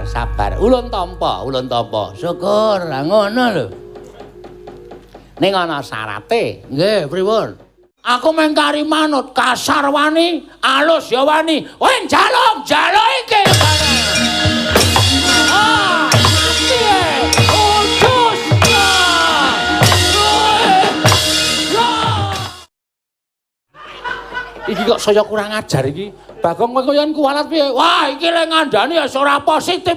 sabar. Ulun tampa. Syukur, ngono lho. Ning ana syarate. Nggih, pripun? Aku mengkari manut, kasar wani, alus ya wani. Kowe njaluk iki. Iki kok saya kurang ajar iki. Bagong kowe koyon kualat piye? Wah, iki le ngandani ya ora positif.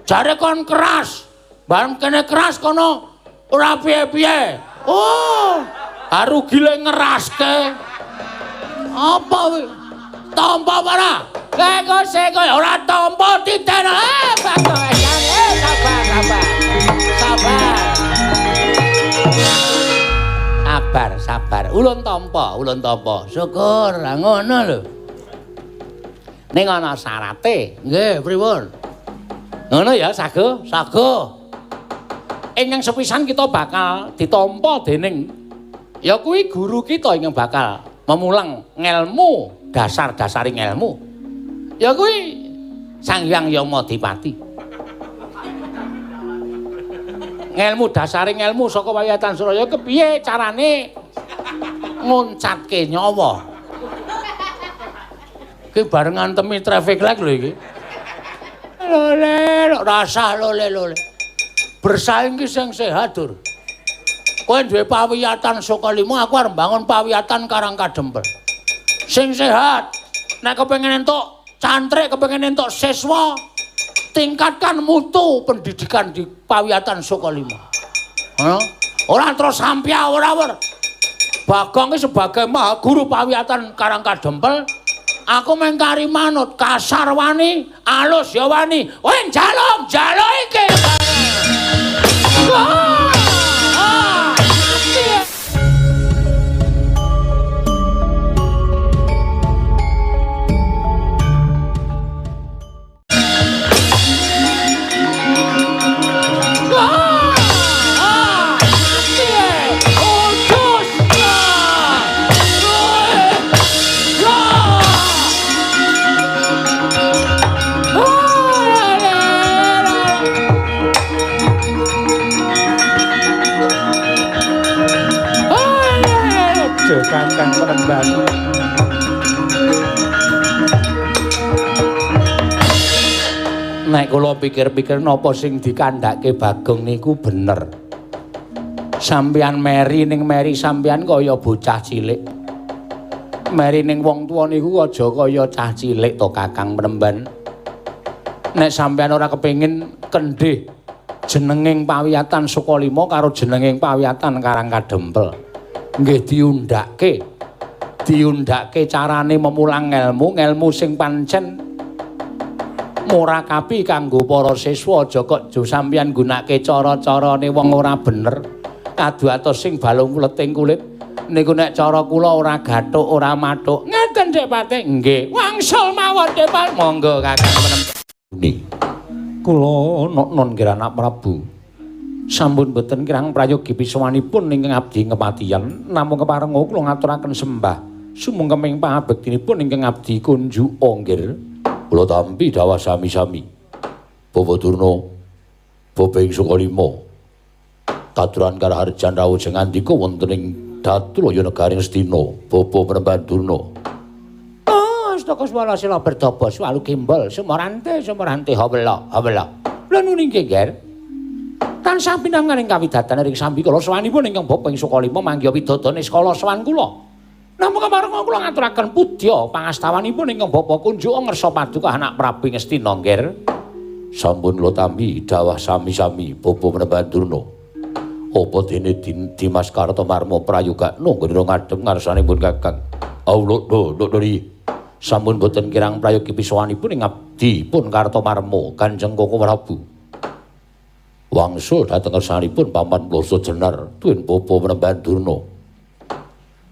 Jare kon keras. Bareng kene keras kono ora piye-piye. Oh, rugi le ngeraske. Apa kuwi? Tampa ora? Seko ora tampa titen. Bagong sabar. Ulun tampa. Syukur, ngono lho. Ning ana syarate. Nggih, pripun? Ngono ya, sago. Ingkang sepisan kita bakal ditampa dening ya kuwi guru kita ingkang bakal memulang ngelmu, dasar-dasaring ngelmu. Ya kuwi Sang Hyang Yamadipati. Ngelmu dasaring ngelmu saka Pawiyatan Suraya kepiye carane nguncatke nyawa. Ki barengan temi traffic light lho iki. Lole, rasah lole. Bersaing ki sing sehat, Dur. Kowe duwe pawiyatan saka 5, aku arep bangun pawiyatan Karangkadempel. Sing sehat. Nek kepengin entuk cantrik, kepengin entuk siswa, tingkatkan mutu pendidikan di Pawiyatan Saka 5. Ora terus sampya ora. Bagong ki sebagai maha guru Pawiyatan Karangkadempel, aku mengkari manut, kasar wani, alus ya wani. Kowe njaluk iki. Kakang Penemban. Nek kula pikir-pikir napa sing dikandhake Bagong niku bener. Sampeyan meri ning meri sampeyan kaya bocah cilik. Meri ning wong tuwa niku aja kaya cah cilik to Kakang Penemban. Nek sampeyan ora kepengin kendhih jenenging Pawiyatan Saka 5 karo jenenging Pawiyatan Karangkadempel. Nggih diundhake carane memulang ngelmu sing pancen murakabi kanggo para siswa. Aja kok sampeyan gunakake cara-carane wong ora bener. Kaduatos sing balung kuleting kulit niku nek cara kula ora gathuk ora mathuk. Ngeten Dek Patih. Nggih, wangsul mawon Dek Patih. Monggo Kakang Penemban. Kula non Anak Prabu. Sampun boten kirang prayogi piswanipun ingkang abdi kepatihan, namung keparenga kula ngaturaken sembah sumengkeming pangabektinipun ingkang abdi kunjuk onggir. Kula tampi dawuh sami-sami. Bapak Durna, Bapak Saka 5. Katuran Karaharjan rawuh jeng andika wonten ing Datulaya Negaring Astina, Bapak Penemban Durna. Astaka swara sila bertapa swalu kimbal sumarante hawela. Lha nuningke ger. Tansah pinanganing kawidatan ing sambi kula sawanipun ingkang Bapak Saka 5 manggiya widodane skala sawan kula. Namung kaparenga kula ngaturaken pudya pangastawanipun ingkang Bapak kunjuk ngersa paduka Anak Prabu Ngastina nggir. Sampun kula tampi dawuh sami-sami Bapak Penemban Durna. Apa dene Dimas Kartomarma prayoga nggone ngadhep ngarsanipun Kakang. Awula dori. Sampun boten kirang prayogi piswanipun ing abdi pun Kartomarma Kanjeng Koko Prabu. Wangsul dhateng kersanipun paman Ploso Jenar tuwin Bapak Penemban Durna.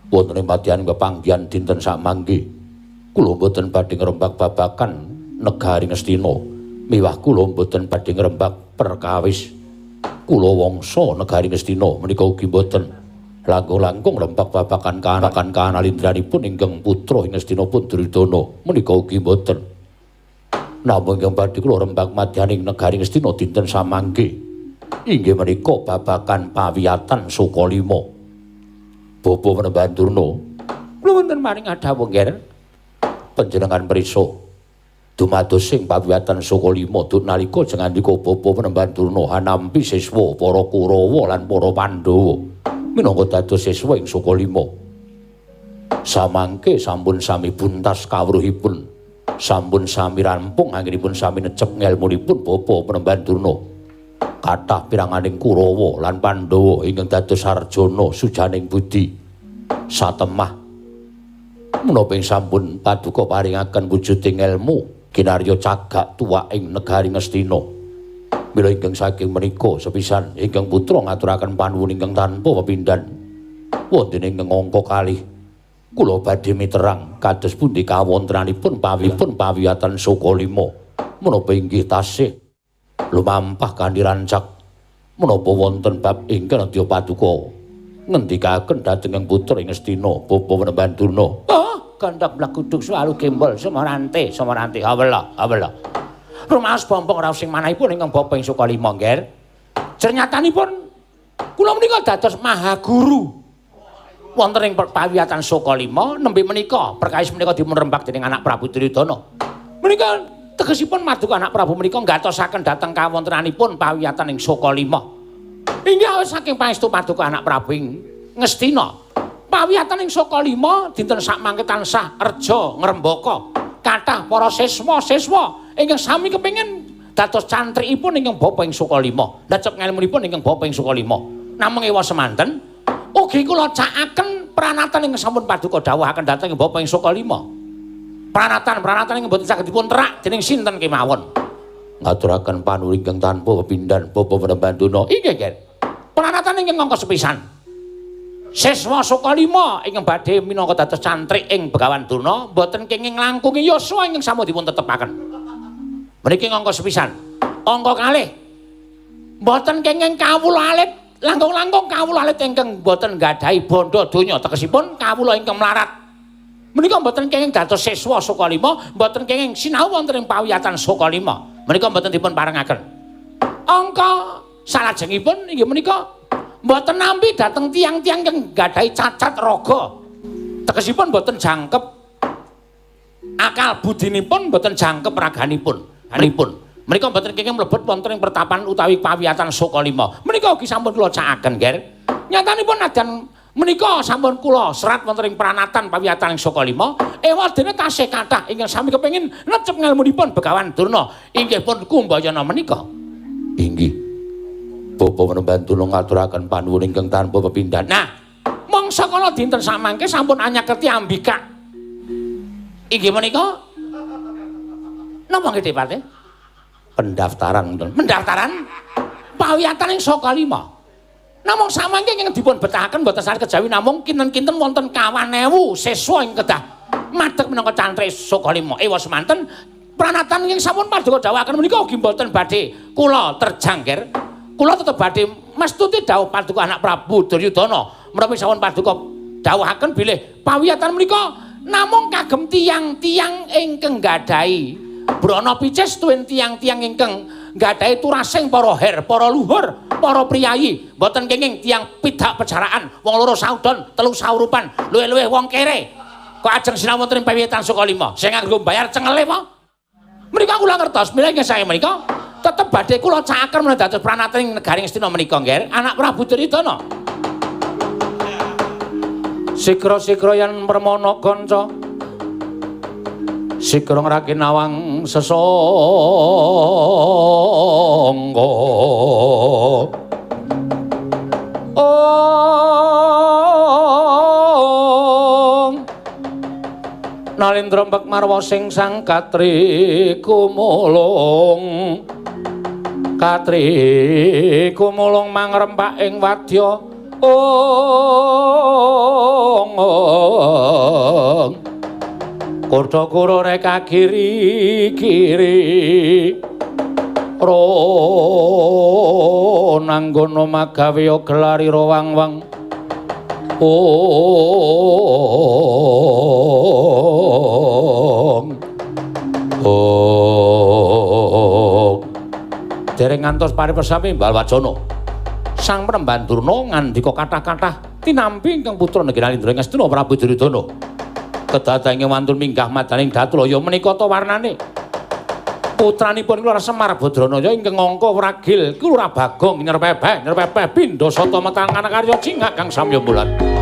Wonten ing padyan pepanggihan dinten samangke kula boten badhe ngrembak babakan Negaring Astina. Miwah kula boten badhe ngrembak perkawis kula wangsa Negaring Astina menika ugi boten langkung-langkung ngrembak babakan kahanalindranipun ingkang putra ing Astina pun Duryudana menika ugi boten. Namung ingkang badhe kula rembag madyaning negari Ngastina dinten samangke inggih menika babagan pawiyatan Sukalima. Bapa Panembahan Durna, kula wonten maring adhawuh nggih panjenengan prisa dumados sing pawiyatan Sukalima duk nalika jengandika Bapa Panembahan Durna hanampi siswa para Kurawa lan para Pandhawa minangka dados siswa ing Sukalima. Samangke sampun sami buntas kawruhipun, sampun sami rampung anggenipun sami necep ngelmunipun Bapa Panembahan Durna. Kathah piranganing Kurawa lan Pandhawa ingkang dados sarjana sujaning budi satemah menapa sampun paduka paringaken wujuding ilmu kinarya cagak tuwa ing negari Ngastina. Mila ingkang saking menika sepisan ingkang putra ngaturaken panuwun ingkang tanpa pepindhan wonten ing angka kalih kula badhe miterang kados pundi kawontenanipun pawiyatan Sukalima menapa inggih tasih lumampah kanthi rancak menapa wonten bab ingkang nedya paduka ngendikaken dhateng ing putra ing Ngastina Bapa Panembahan Durna. Kandak blakuduk selalu gembol Semarante hawala rumaos bompong raos sing manahipun ingkang Bapa ing Sukalima nggih. Jernyatanipun kula menika dados mahaguru wonten ing pawiyatan Sukalima nembe menika perkawis menika dipun rembag dening anak Prabu Duryudana. Menika tegesipun maduka anak Prabu menika nggatosaken dhateng kawontenanipun pawiyatan ing Sukalima. Inggih awit saking paestu paduka anak Prabu ing Ngastina. Pawiyatan ing Sukalima dinten sakmangke tansah reja ngrembaka kathah para siswa-siswa ingkang sami kepengin dados cantrikipun ingkang Bapa ing Sukalima. Ndacep ngelmunipun ingkang Bapa ing Sukalima. Namung ewa semanten ugi kula cakaken pranatan ingkang sampun paduka dawuhaken dhateng ing Bapa ing Sukalima. Pranatan ingkang boten saged dipun terak dening sinten kemawon. Ngaturaken panuwun ingkang tanpa pepindhan Bapa Panembahan Durna. Inggih, nggih. Pranatan ingkang angka sepisan. Siswa Sukalima ingkang badhe minangka dados cantrik ing Begawan Durna boten kenging langkungi yuswa ingkang sampun dipun tetepaken. Meniki angka sepisan. Angka kalih boten kenging kawula alit, langkung-langkung kawula alit ingkang boten nggadhahi bondo donya tegesipun kawula ingkang mlarat. Menika boten kenging dados siswa Sukalima, boten kenging sinau wonten ing pawiyatan Sukalima. Menika boten dipun parengaken. Angka salajengipun inggih menika mboten nampi dhateng tiang-tiang kang gadhahi cacat raga. Tegesipun mboten jangkep akal budinipun, mboten jangkep raganipun. Menika mboten kenging mlebet wonten ing pertapan utawi pawiyatan Sukalima. Menika ugi sampun kula cakaken, nggih. Nyatanipun nadyan menika sampun kula serat wonten ing pranatan pawiyatan ing Sukalima. Ewadene tasih kathah ingkang sami kepengin necep ngelmunipun Begawan Durna. Inggih pun Kumbayana menika. Inggih. Bapa Panembahan Durna ngaturaken panuwun ingkang tanpa pepindhan. Nah, mangsa kala dinten samangke sampun anyaketi Ambika. Inggih menika napa nggih Depate? Pendaftaran wonten. Pendaftaran pawiyatan ing Sukalima. Namung samangke ingkang dipun betahaken boten saged kejawi namung kinten-kinten wonten 50.000 siswa ing kedah madheg minangka cantrik Sukalima. Ewa semanten pranatan ingkang sampun paduka dawuhaken menika ugi boten badhe kula terjang, nggih. Kula tetep badhe mestuti dawuh paduka anak Prabu Duryudana menawi sampun paduka dawuhaken bilih pawiyatan menika namung kagem tiang-tiang ingkang gadhahi brana picis tuwin tiang-tiang ingkang gadhahi turasing para her, para luhur, para priyayi, mboten kenging tiang pidak pejaraan, wong loro saudon, telu saurupan, luwih-luwih wong kere. Kok ajeng sinau wonten ing pawiyatan Sukalima sing nganggo bayar cengele apa? Menika kula ngertos, milih saya menika tetep badhe kula cakaken menawi dados pranatan ing negari Ngastina menika, nggih. Anak Prabu Duryudana. Sikra-sikra yen permana kanca. Sikra ngrakinawang sesangga. Nalindra mbek marwa sing sang katri kumulung. Katri kumulung mangrempak ing wadya. Kurdha-kura reka kiri-kiri. Ro nanggono magawe gelari wang-wang. Oh. Dereng ngantos paripesami Balwajana. Sang Premban Durna ngandika kathah-kathah tinampi ingkang putra negeri Indra Ngastina Prabu Duryudana. Kedatange wantun minggah madaning Datulaya menika ta warnane. Putranipun kula Semar Badranaya ingkang angka wragil kula Bagong nyerpepeh pindha sata metangan karya cingak kang samya bulan.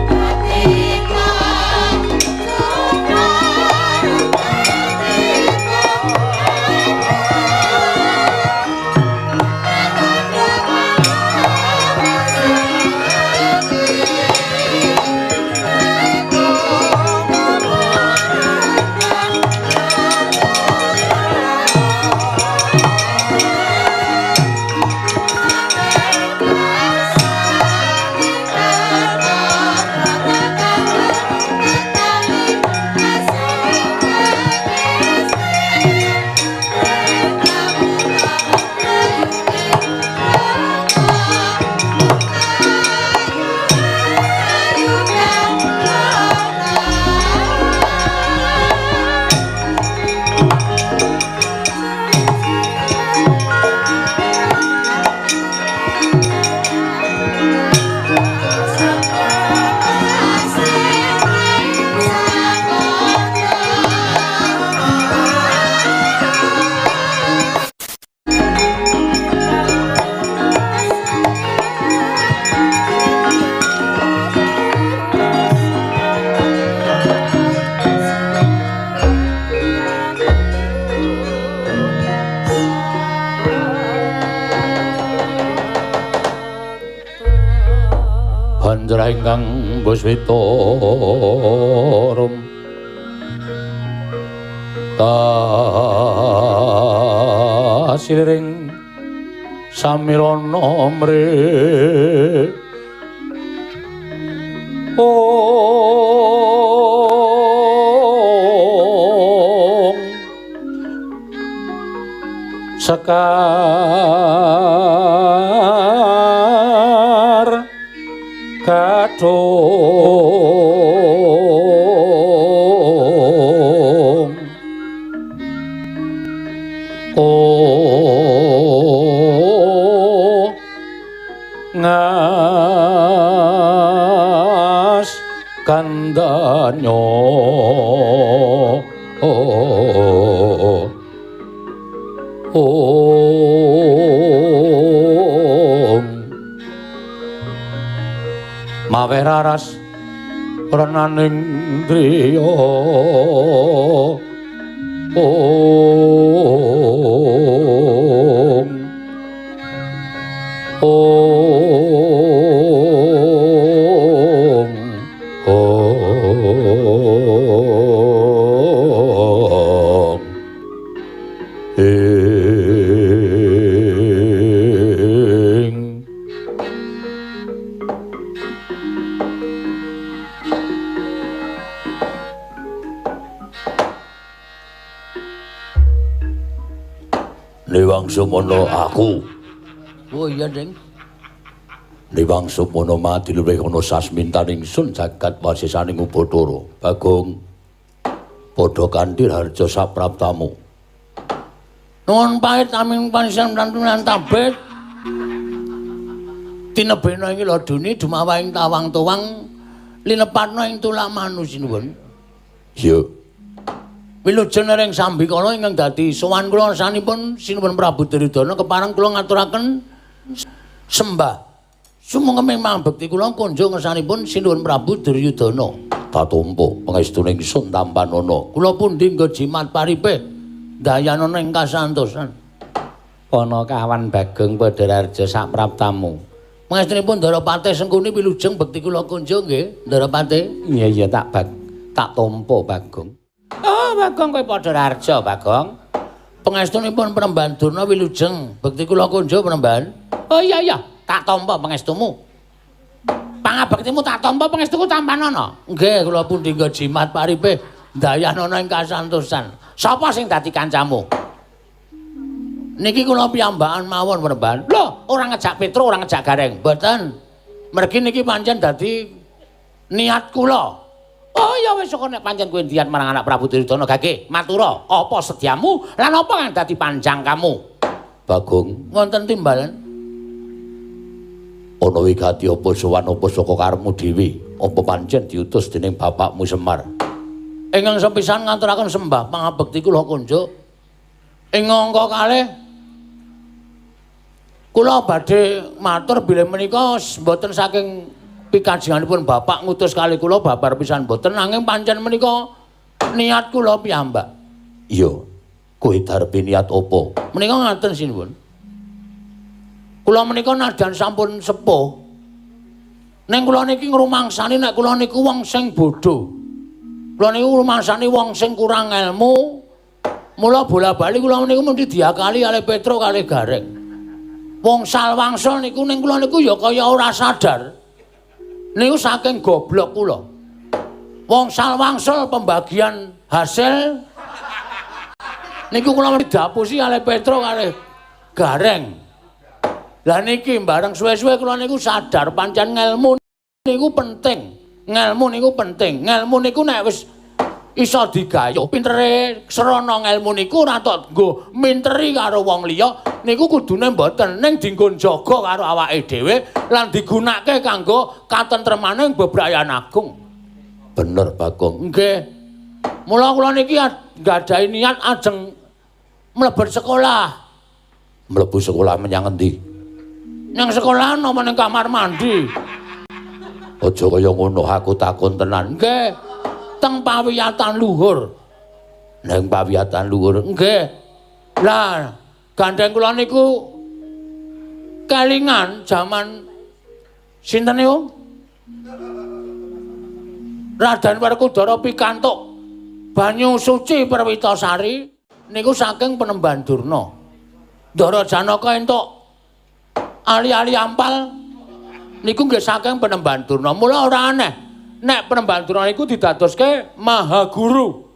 Ingkang Buswita rum tasiliring samirana mre sekar kadung ngas kandanyo mawe raras renaning driya Niwang sumono aku. Oh iya, Ding. Niwang sumono mati luwih ana sasmintaning sun jagat wasisaning Ubathara. Bagong padha kanthi harja sapraptamu. Nuwun pait aming panjenengan tantunan tabet. Tinebena ing laduni dumawahing tawang tuwang linepatna ing tulak manusinuwun. Iya. Wilujeng ring sambikala ingkang dadi sowan kula sanipun sinuwun Prabu Duryudana kepareng kula ngaturaken sembah. Sumangga memang bekti kula kunjung ngersanipun sinuwun Prabu Duryudana. Tatumpa pangestuning sun tampanana. Kula pundi nggo jimat paripe dayanana ing kasantosan. Ana kawan Bagong Padararja sapraptamu. Pangestunipun Darapati Sengkuni wilujeng bekti kula kunjung nggih, Darapati. Iya tak tampa Bagong. Oh, Bagong kowe Padararja, Bagong. Pangestunipun Premban Durna wilujeng bekti kula kunjung, Premban. Oh iya, tak tampa pangestumu. Pangabektimu tak tampa pangestuku tampanana. Nggih, kula pundi nggo jimat paripe dayanana ing kasantosan. Sapa sing dadi kancamu? Niki kula piyambakan mawon, Premban. Lho, ora ngejak Petro, ora ngejak Gareng. Mboten. Mergi niki pancen dadi niat kula. Oh ya wis kok nek pancen kowe ndian marang anak Prabu Duryudana gage matura apa sediamu lan apa kang dadi panjang kamu Bagong wonten timbalan ana wigati apa sowan apa saka karepmu dhewe apa pancen diutus dening bapakmu Semar ingkang sepisan ngaturaken sembah pangabekti kula kunjuk ing angka kalih kula badhe matur bilih menika mboten saking pikajenganipun bapak ngutus kali kula babar pisan mboten nanging pancen menika niat kula piyambak. Iya, kowe darepe niat apa? Menika ngaten sinuwun. Kula menika najan sampun sepuh. Ning kula niki ngrumangsani nek kula niku wong sing bodho. Kula niku ngrumangsani wong sing kurang ilmu. Mula bola-bali kula niku mesti diakali kalih Petro kalih Gareng. Wong salwangsul niku ning kula niku ya kaya ora sadar. Niku saking goblok kula. Wong salwangsul pembagian hasil niku kula didapusi kalih Petro kalih Gareng. Lah niki bareng suwe-suwe kula niku sadar pancen ngelmu niku penting. Ngelmu niku penting. Ngelmu niku nek wis iso digayuh pintere srana ngelmu niku ora tok nggo minteri karo wong liya niku kudune mboten ning dinggo jaga karo awake dhewe lan digunakake kanggo katentremaning bebrayan agung. Bener Bagong. Nggih. Mula kula niki nggadahi niat ajeng mlebet sekolah. Mlebu sekolah menyang endi? Nang sekolah napa ning kamar mandi. Aja kaya ngono aku takon tenan. Nggih. Teng pawiyatan luhur. Nang pawiyatan luhur. Nggih. Lah, gandeng kula niku kelingan jaman sinten niku? Raden Werkudara pikantuk banyu suci Perwitasari niku saking Penemban Durna. Ndara Janaka entuk ali-ali ampal niku nggih saking Penemban Durna. Mula ora aneh nek Penemban Durna niku didadoske Mahaguru.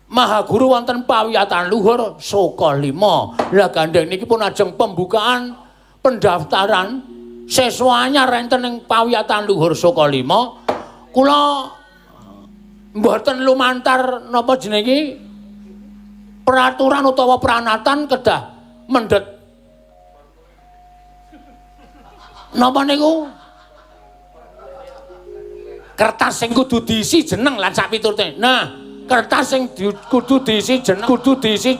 Mahaguru wonten pawiyatan luhur Sokalima. Lah gandeng niki pun ajeng pembukaan pendaftaran siswa anyar enten ing pawiyatan luhur Sokalima. Kula mboten lumantar napa jenenge peraturan utawa pranatan kedah mendhet. Napa niku? Kertas sing kudu diisi jeneng lan sak piturute. Nah, kertas sing kudu diisi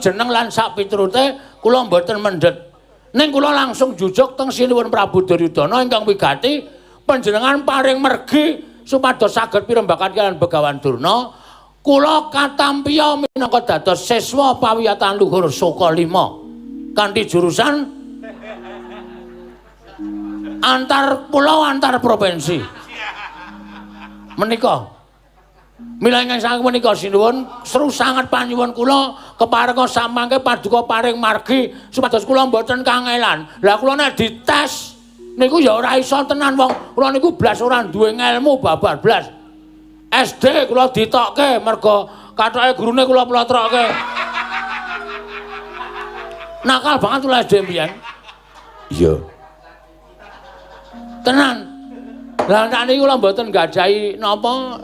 jeneng lan sak piturute kula mboten mendhet. Ning kula langsung jujuk teng sinuwun Prabu Duryudana ingkang wigati panjenengan paring mergi supados saged pirembagan kaliyan Begawan Durna. Kula katampiya minangka dados siswa pawiyatan luhur Sokalima kanthi jurusan antar pulau antar provinsi. Menika mila ingkang saking menika sinuwun seru sanget panyuwun kula keparenga samangke paduka paring margi supados kula mboten kangelan. Lah kula nek dites niku ya ora iso tenan wong kula niku blas ora duwe ngelmu babar blas. SD kula ditokke merga kathoke gurune kula plotrokke. Nakal banget kula SD mbiyen. Iya. Tenan. Lah nek niku kula mboten gadahi napa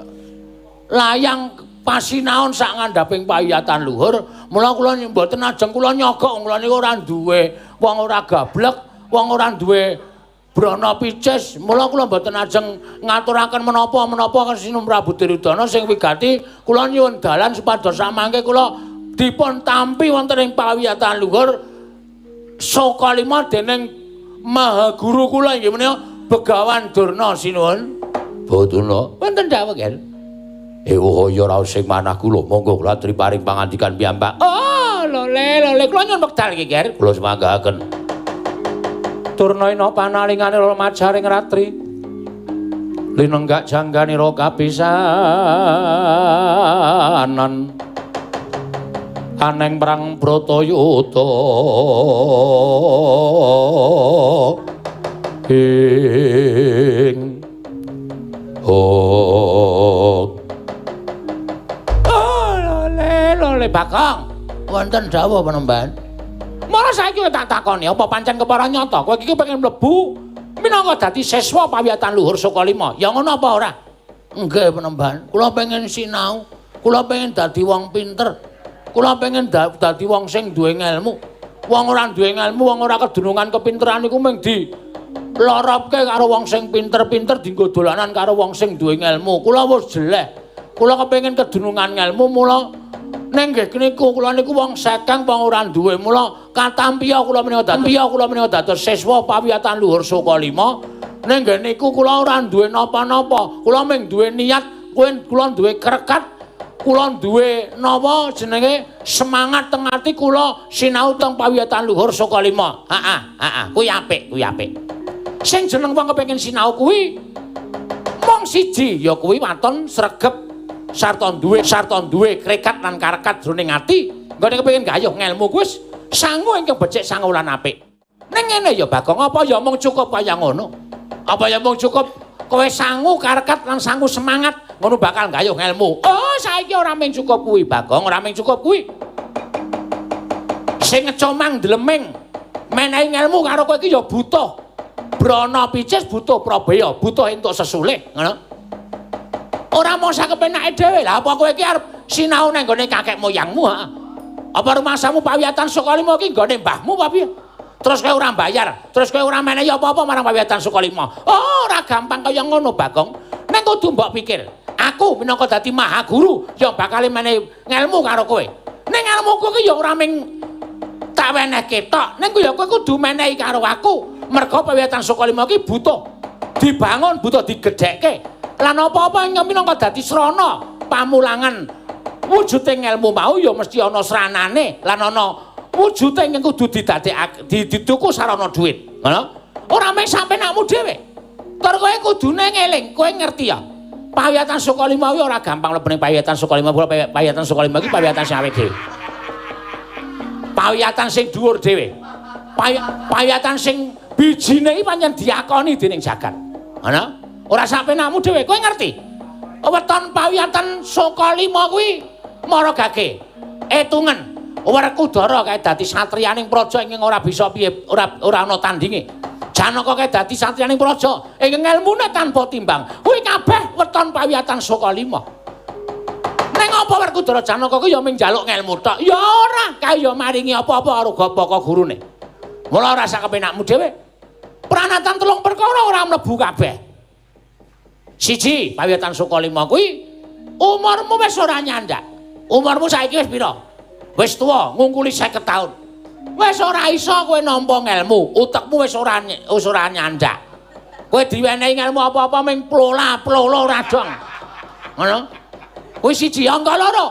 layang pasinaon sak ngandhaping pawiyatan luhur, mula kula mboten ajeng kula nyogok kula niku ora duwe wong ora gablek, wong ora duwe brana picis, mula kula mboten ajeng ngaturaken menapa-menapa Sinum Prabu Duryudana sing wigati kula nyuwun dalan supados samangke kula dipun tampi wonten ing pawiyatan luhur Sokalima dening Mahaguru kula inggih menika Begawan Durna sinuwun. Boduna. Wonten dawuh nggih. Ewaya raos sing manah kula monggo kula aturi paring pangandikan piyambak. Oh, lole kula nyuwun wekdal iki, Ger. Kula semanggahaken. Turnaina panalingane majaring ratri. Linenggak jangganira kapisanan. Aneng perang Bratayuda. Ing lole Bakong wonten dawuh Panembahan. Mula saiki tak takoni apa pancen kepara nyata kowe iki pengen mlebu minangka dadi siswa pawiyatan luhur Sokalima. Ya ngono apa ora? Nggih Penemban, kula pengen sinau, kula pengen dadi wong pinter. Kula pengen dadi wong sing duwe ngelmu. Wong ora duwe ngelmu, wong ora kedunungan kepinteran iku mung lorobke karo wong sing pinter-pinter dienggo dolanan karo wong sing duwe ngelmu. Kula wis jeleh. Kula kepengin kedunungan ngelmu mula ning nggih niku kula niku wong sekeng wong ora duwe. Mula katampiya kula menika dados siswa pawiyatan luhur Soka Lima. Ning nggih niku kula ora duwe napa-napa. Kula mung duwe niat, kula duwe krekat, kula duwe napa jenenge semangat teng ati kula sinau teng pawiyatan luhur Soka Lima. Heeh, kuwi apik. Sing jeneng wong kepengin sinau kuwi mung siji ya kuwi waton sregep sarta duwe krekat lan karekat jroning ati nggone kepengin gayuh ngelmu kuwi sangu ingkang becik sangu lan apik. Ning ngene ya Bagong, apa ya mung cukup kaya ngono? Apa ya mung cukup kowe sangu karekat lan sangu semangat ngono bakal gayuh ngelmu? Oh, saiki ora mung cukup kuwi Bagong, ora mung cukup kuwi. Sing ngecomang dleming menehi ngelmu karo kowe iki ya butuh Brana picis butuh Prabaya, butuh entuk sesulih, ngono. Ora mung sak kepenake dhewe. Lah apa kowe iki arep sinau nang gone kakek moyangmu, ha? Apa rumasamu pawiyatan Soka Lima iki nggone mbahmu apa piye? Terus kowe ora bayar, terus kowe ora menehi apa-apa marang pawiyatan Soka Lima. Oh, ora gampang kaya ngono, Bagong. Ning kudu mbok pikir, aku minangka dadi maha guru ya bakal menehi ngelmu karo kowe. Ning ngelmuku iki ya ora ming tak wenehke tok. Ning ya kowe kudu menehi karo aku. Merga pawiyatan Soka Lima iki butuh dibangun, butuh digedhekke. Lan apa-apa minangka dadi srana pamulangan wujuding ngelmu mau ya mesti ana sranane lan ana wujude ing kudu didadekake dituku sarana dhuwit. Ngono. Ora mung sampeyanmu dhewe. Tur kowe kudune ngeling, kowe ngerti ya. Pawiyatan Soka Lima kuwi ora gampang mlebu ning pawiyatan Soka Lima, pawiyatan Soka Lima iki pawiyatan sing awet dhewe. Pawiyatan sing dhuwur dhewe. Pawiyatan sing bijine iki pancen diakoni dening jagat. Ngono? Ora sampeyanmu dhewe, kowe ngerti? Weton pawiyatan Soka Lima kuwi maragake etungen. Werkudara kae dadi satriyaning praja ingkang ora bisa piye ora ana tandinge. Janaka kae dadi satriyaning praja ingkang ngelmune tanpa timbang. Kuwi kabeh weton pawiyatan Soka Lima. Ning apa Werkudara Janaka kuwi ya mung njaluk ngelmu tok? Ya ora, kae ya maringi apa-apa karo Gopaka gurune. Mula ora sak kepenakmu dhewe. Pranatan telung perkara ora mlebu kabeh. Siji, pawiyatan Soka Lima kuwi umurmu wis ora nyandak. Umurmu saiki wis pira? Wis tuwa, ngungkuli 50 taun. Wis ora iso kowe nampa ngelmu, utekmu wis ora nyandak. Kowe diwenehi ngelmu apa-apa ming plola ora dong. Ngono? Kuwi siji, angka loro.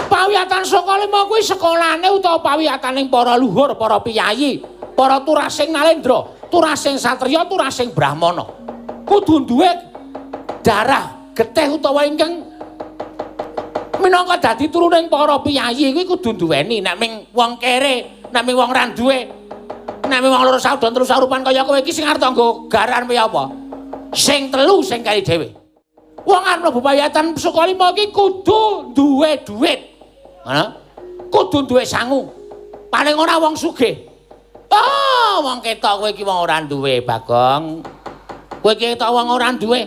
Pawiyatan Soka Lima kuwi sekolahane utawa pawiyataning para luhur, para piyayi, para turasing nalendra, turasing satriya, turasing brahmana. Kudu duwe darah getih utawa ingkang minangka dadi turuning para piyayi kuwi kudu duweni. Nek ming wong kere, nek ming wong ra duwe, nek ming wong loro saudon telu sarupan kaya kowe iki sing arep nggo garan piye apa? Sing telu sing kari dhewe. Wong arep mlebu pawiyatan Soka Lima iki kudu duwe dhuwit. Ngono? Kudu duwe sangu. Paling ora wong sugih. Oh, wong ketok kowe iki wong ora duwe, Bagong. Kowe iki ketok wong ora duwe.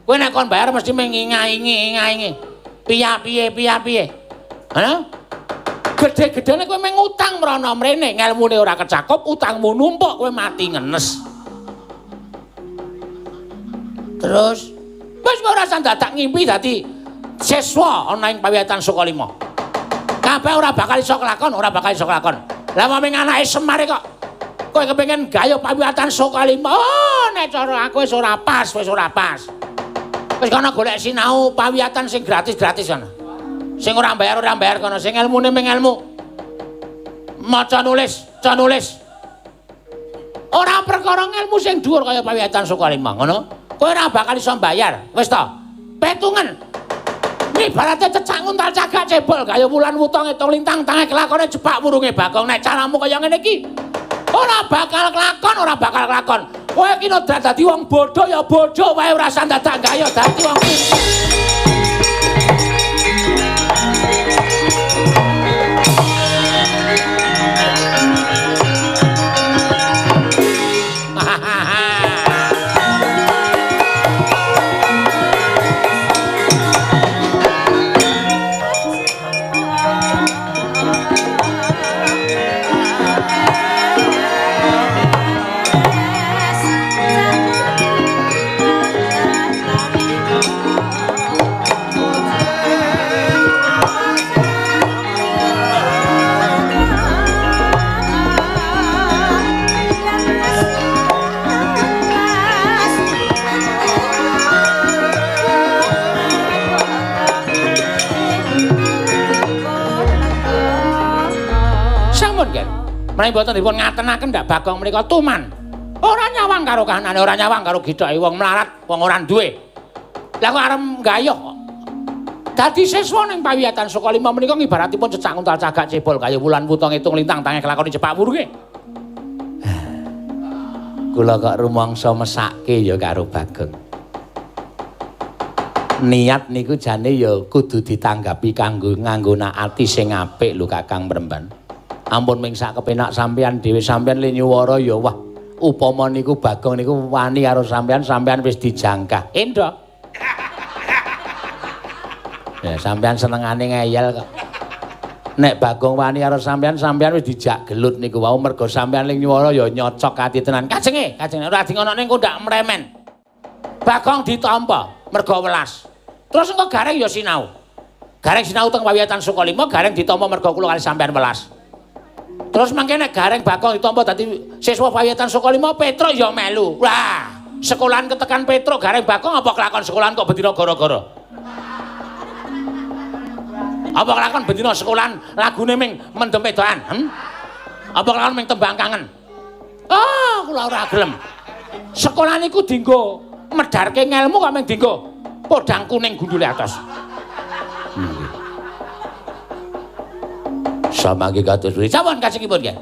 Kowe nek kon bayar mesti menginga-ingi. Piye. Hah? Gede-gedene kowe meng utang mrana mrene, ngelmune ora kecakup, utangmu numpuk, kowe mati ngenes. Terus wis ora usah dadak ngimpi dadi siswa ana ing pawiyatan Soka Lima. Kabeh ora bakal iso kelakon, Lah ming anake Semar kok kowe kepengin gayuh pawiyatan Soka Lima. Oh, nek cara aku wis ora pas. Wis kono golek sinau pawiyatan sing gratis-gratis kono. Sing ora bayar kono, sing ilmune ming ilmu. Maca nulis. Ora perkara ilmu sing dhuwur kaya pawiyatan Soka Lima, ngono. Kowe ora bakal iso bayar. Wis to. Petungan. Ibarate cecak nguntal cagak cebol kaya wulan wuta ngitung lintang tange kelakone jebak wurunge Bagong. Nek caramu kaya ngene iki ora bakal kelakon. Kowe iki dadi wong bodho ya bodho wae ora usah dadak gaya dadi wong pinter. nggih. Menawi mboten dipun ngatenaken ndak Bagong menika tuman. Ora nyawang karo kahanane, ora nyawang karo githoke wong melarat, wong ora duwe. Lah kok arep gayuh kok. Dadi siswa ning pawiyatan Sukalima menika ibaratipun cecak untal cagak cebol kaya wulan wuta ngitung lintang tangi kelakoni cepak wuruke. Kula kok rumangsa mesake ya karo Bagong. Niat niku jane ya kudu ditanggapi nganggo ati sing apik lho Kakang Mremban. Ampun ming sak kepenak sampean dhewe sampean le nyuwara ya wah upama niku Bagong niku wani karo sampean wis dijangkah. Endho. Ya sampean senengane ngeyel kok. Nek Bagong wani karo sampean wis dijak gelut niku wau mergo sampean ling nyuwara ya nyocok ati tenan. Kajenge ora di ngono ning kondak mremen. Bagong ditampa mergo welas. Terus engko Gareng ya sinau. Gareng sinau teng pawiyatan Sukalima, Gareng ditampa mergo kula kali sampean welas. Terus mangke nek Gareng Bagong ditampa dadi siswa pawiyatan Sukalima, Petro ya melu. Wah, sekolahan ketekan Petro, Gareng Bagong apa kelakon sekolahan kok bendina gara-gara? Apa kelakon bendina sekolahan lagune ming mendem wedokan? Apa kelakon ming tembang kangen? Ah, kula ora gelem. Sekolah niku dienggo medharke ngelmu kok ming dienggo podang kuning gundule atos. Samangke kados pundi? Sampun kajengipun nggih.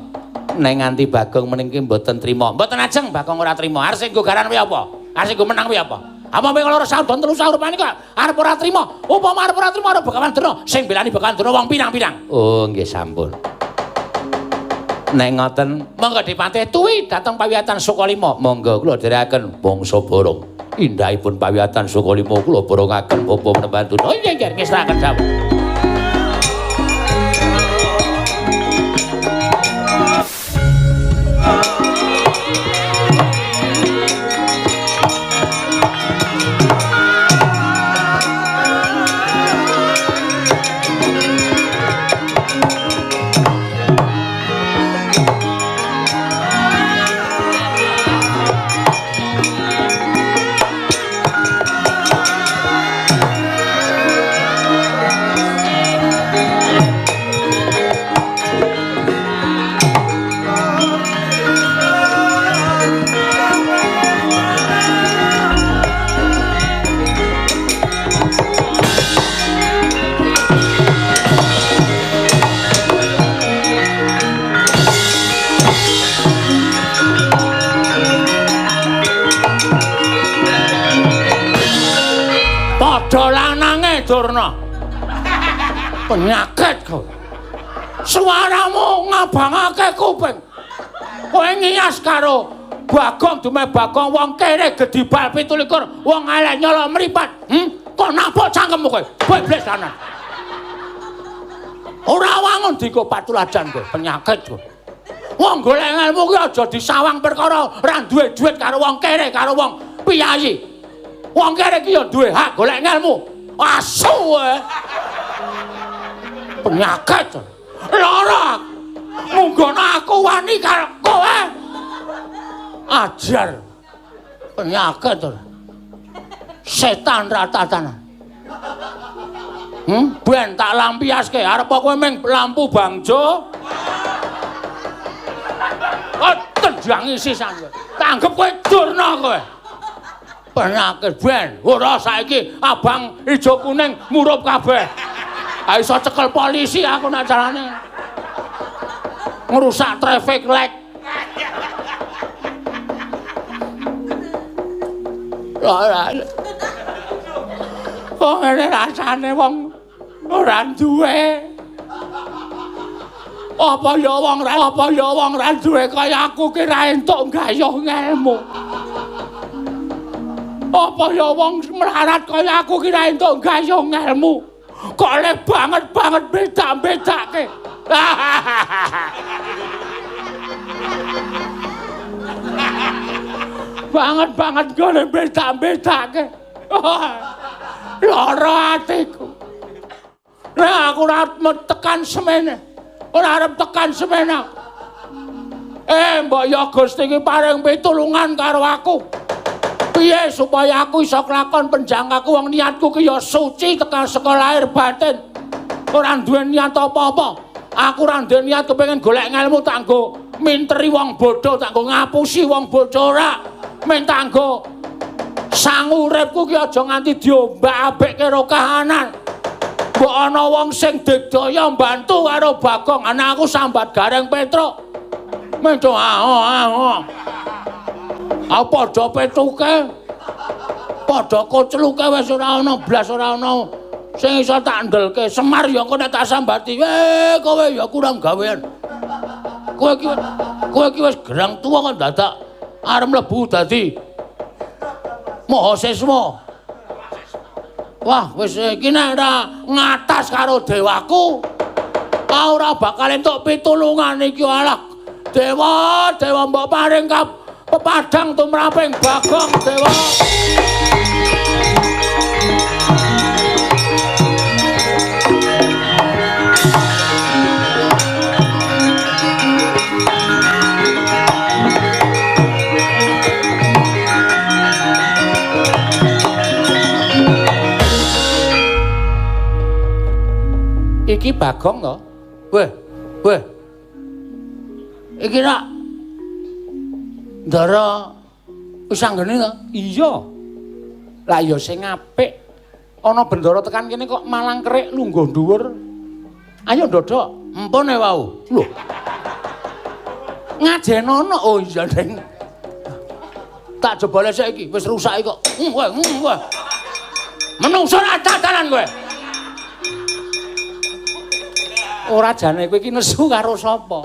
Nek nganti Bagong meniki mboten trima. Mboten ajeng Bagong ora trima. Arep sing nggo garan kuwi apa? Arep sing nggo menang kuwi apa? Apa kowe loro sahur don telu sahur panika arep ora trima? Upama arep ora trima karo Bagawan Durna, sing belani Bagawan Durna wong pirang-pirang. Oh, nggih sampun. Nek ngoten, monggo dipatih tuwi dhateng pawiyatan Sukalima. Monggo kula dherekaken bangsa borong. Indahipun pawiyatan Sukalima kula borongaken Bapak Mremban Durna. Oh nggih nggih ngestakaken dawuh. Durna. Penyakit kok. Suaramu ngabangake kuping. Kowe ngiyas karo Bagong dume Bagong wong kere gedibal 17, wong elek nyolok mripat. Kok napuk cangkemmu kowe? Bebles anan. Ora wangun dienggo patuladan kowe, penyakit kowe. Wong golek ilmu kuwi aja disawang perkara ora duwe dhuwit karo wong kere karo wong piyayi. Wong kere iki ya duwe hak golek ilmu. Asu penyakit lara munggono aku wani karo kowe ajar penyakit setan ratatan ben tak lampiaske arep kowe ming lampu bangjo kok tendangi sisan tak anggap kowe Durna kowe penyakit ben ora saiki abang ijo kuning murup kabeh ha iso cekel polisi aku nek carane ngrusak traffic light kok ngene rasane wong ora duwe apa ya wong ra duwe kaya aku ki ra entuk gayuh ngelmu. Apa ya wong melarat kaya aku ki ra entuk gayuh ngelmu. Kok le banget beda-bedake. Banget gole beda-bedake. Lara atiku. Nek aku ora tekan semene. Ora arep tekan semene. Mbok ya Gusti iki paring pitulungan karo aku. Piye supaya aku iso kelakon penjangkaku wong niatku ki ya suci tekan saka lahir batin. Ora duwe niat apa-apa. Aku ora ndek niat kepengin golek ngelmu tak nggo minteri wong bodho, tak nggo ngapusi wong bodho ora. Men tak nggo sang uripku ki aja nganti diombak-ambek karo kahanan. Mbok ana wong sing digdaya mbantu karo Bagong, ana aku sambat Gareng Petruk. Menco Aku padha petuke. Padha kocluke wis ora ana blas ora ana sing iso tak ndelke. Semar ya engko nek tak sambati, kowe ya kurang gawean. Kowe iki wis gerang tuwa kok dadak arep mlebu dadi Mahasiswa. Wah, wis iki nek ora ngatas karo dewaku, ora bakal entuk pitulungan iki alah. Dewa mbok paring pepadang tumraping Bagong, Dewa. Iki Bagong to? Weh. Iki nak Ndara wis anggene to? Iya. Lah ya sing apik. Ana bendara tekan kene kok malang kerik lungguh dhuwur. Ayo ndodok, empone wau. Lho. Ngajenono. Oh iya, Deng. Tak jebole saiki wis rusak kok. Weh. Menungso dadalan kowe. Ora jane kowe iki nesu karo sapa?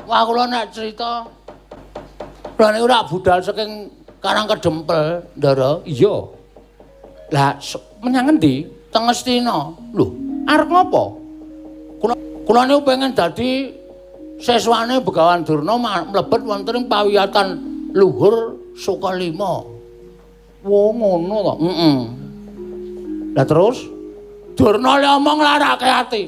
Wah kula nek crita lha niku ora budal saking Karang Kedempel, Ndara. Iya. Lah menyang endi? Teng Ngastina. Lho, arep ngopo? Kula niku pengen dadi siswane Begawan Durna mlebet wonten ing pawiyatan luhur Sukalima. Wo ngono to? Heeh. Lah terus Durna le omong larake ati.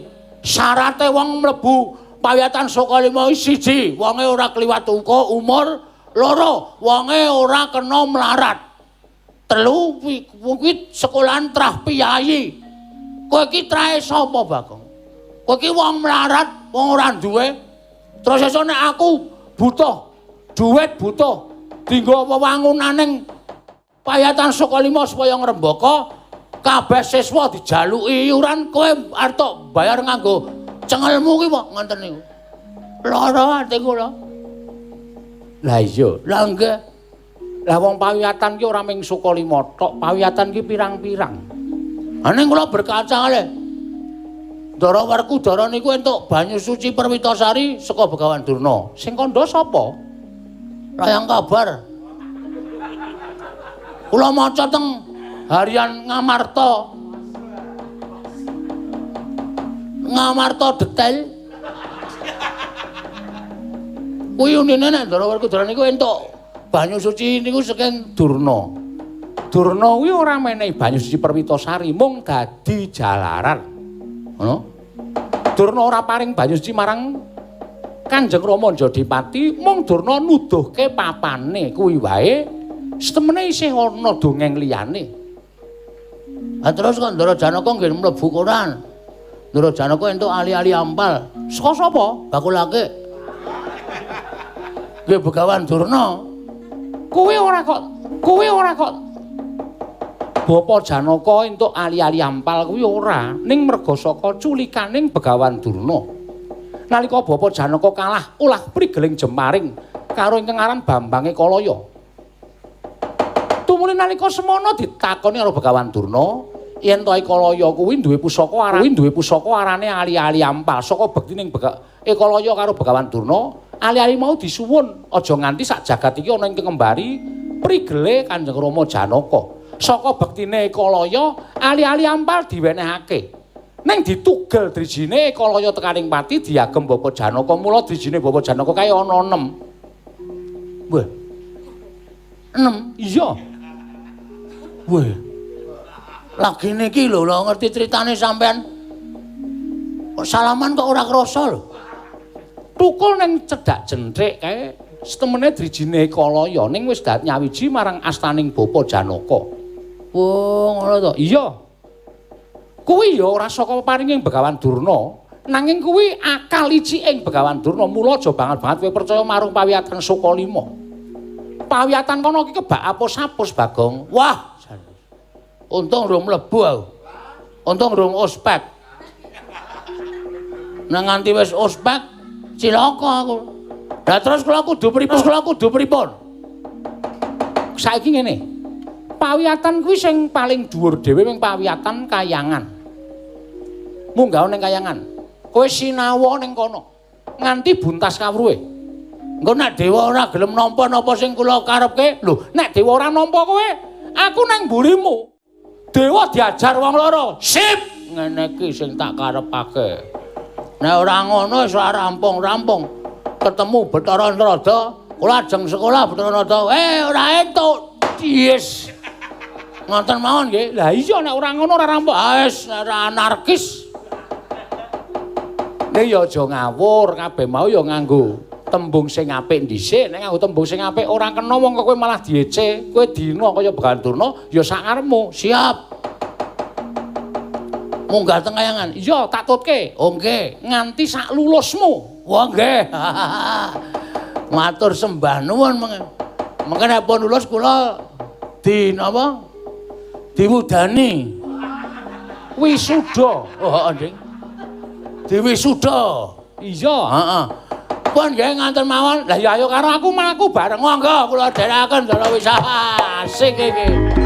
Syarate wong mlebu pawiyatan Sukalima siji, wonge ora kliwat umur, loro, wonge ora kena melarat. Telu kuwi sekolahan trah piyayi. Kowe iki trahe sapa, Bagong? Kowe iki wong melarat, wong ora duwe. Terus esuk nek aku butuh dhuwit, butuh dienggo wewangunaning pawiyatan Sukalima supaya ngrembaka, kabeh siswa dijaluki iuran, kowe arep tok bayar nganggo cengelmu ki kok ngoten niku. Lara ati kula. Lah iya, lah nggih. Lah wong pawiyatan ki ora mung Sukalima tok, pawiyatan ki pirang-pirang. Ha ning kula berkaca kalih. Ndara Werkudara niku entuk banyu suci Perwitasari saka Begawan Durna. Sing kandha sapa? Layang kabar. Kula maca teng harian Ngamarta detail. Kuwi unine nek Ndara Werkudara niku entuk banyu suci niku saking Durna. Durna kuwi ora menehi banyu suci Perwitasari, mung dadi jalaran. Ngono. Durna ora paring banyu suci marang Kanjeng Rama Jodipati, mung Durna nuduhke papane kuwi wae. Setemene isih ana dongeng liyane. Lah terus kok Ndara Janaka nggih mlebu koran. Ndara Janaka entuk ali-ali ampal. Saka sapa? Bakulake. Nggih Begawan Durna. Kowe ora kok Bapa Janaka entuk ali-ali ampal kuwi ora, ning merga saka culikaning Begawan Durna. Nalika Bapa Janaka kalah ulah prigeling Jemaring karo ingkang aran Bambange Kalaya. Tumune nalika semana ditakoni karo Begawan Durna, yen to Kalaya kuwi duwe pusaka arane ali-ali ampal saka bektining Kalaya karo Begawan Durna. Ali-ali mau disuwun aja nganti sak jagat iki ana ing kembari prigele Kanjeng Rama Janaka. Saka bektine Kalaya ali-ali ampal diwenehake. Ning ditugel drijine Kalaya tekaning pati diagem Bapa Janaka. Mula drijine Bapa Janaka kae ana 6. Wah. 6. Iya. Wah. Lagi niki lho ngerti critane sampean. Kok salaman kok ora krasa lho. Tukul ning cedhak jentrik kae setemene drijine Kalaya ning wis dat nyawiji marang astaning Bapa Janaka. Oh, ngono to. Iya. Kuwi ya ora saka paringing Begawan Durna, Nanging kuwi akal iciking Begawan Durna mula aja banget-banget kowe percaya marang pawiyatan Sukalima. Pawiyatan kono iki kebak apus-apus Bagong. Wah, untung rum mlebu aku. Untung rum ospek. Nang nganti wis ospek cilaka aku. Lah terus kula kudu pripun? Saiki ngene. Pawiyatan kuwi sing paling dhuwur dhewe ming pawiyatan Kayangan. Munggah ning Kayangan. Kowe sinau ning kono nganti buntas kawruhe. Engko nek dewa ora gelem nampa napa sing kula karepke, lho nek dewa ora nampa kowe, aku nang mburimu. Dewa diajar wong loro. Sip, ngene iki sing tak karepake. Nek ora ngono wis ora rampung-rampung. Ketemu Bathara Narada, kula ajeng sekolah Bathara Narada. Ora entuk. Yes. Ngoten mawon nggih. Lah iya nek ora ngono ora rampung. Wis ora anarkis. Nek ya aja ngawur, kabeh mau ya nganggo tembung sing apik dhisik, nek nganggo tembung sing apik ora kena wong kowe malah diece. Kowe dina kaya Begawan Durna ya sak karepmu. Siap. Munggah teng Kayangan. Iya, tak tutke. Oh nggih, nganti sak lulusmu. Wah nggih. Matur sembah nuwun mengke pun lulus kula di napa? Diwudani. Wisuda. Oh, Nding. Diwisuda. Iya, heeh. Pun nggih nganten mawon. Lah ya ayo karo aku mlaku bareng monggo kula dherekaken dalu wis asik iki.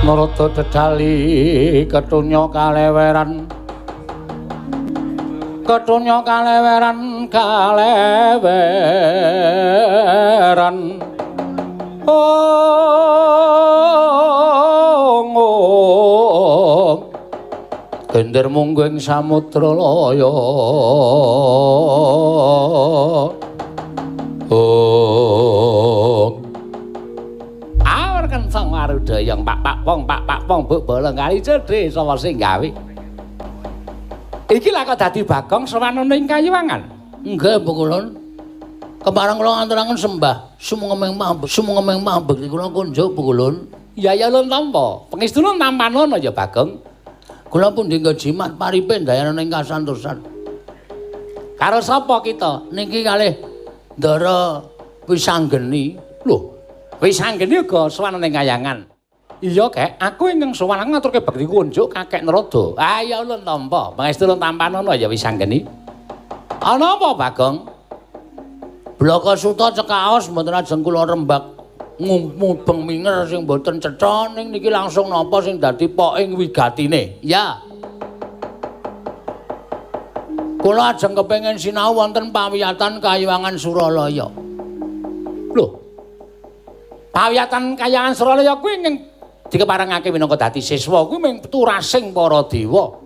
Narada dedali ketunya kaleweran gender mungguing samudra laya Kentong Marudayang pak pong mbok bolong kali cedhe sapa sing gawe. Iki lak kok dadi Bagong sawanana ing Kayangan. Nggih, Bu Kulon. Kemareng kula ngaturaken sembah sumenging mambek kula kunjuk Bu Kulon. Ya lun tampa. Pengestuna tampanono ya Bagong. Kula pun dinggo jimat paripe ndayana ing kasantosan. Karo sapa kita? Niki kalih Ndara Wisanggeni. Lho, Wisanggeni uga sowan ning Kayangan. Iya, Kek, aku ingkang sowan ngaturke bakti kunjuk Kakek Narada. Ah ya ulun tampa, pangestu ulun tampanono ya Wisanggeni. Ana apa, Bagong? Blaka suta cekaos mboten ajeng kula rembak mubeng minger sing mboten cetha ning niki langsung napa sing dadi poking wigatine. Ya. Kula ajeng kepengin sinau wonten pawiyatan Kayangan Suralaya. Lho, pawiyatan Kayangan Suralaya kuwi ing dikeparengake minangka dadi siswa kuwi ming turasing para dewa.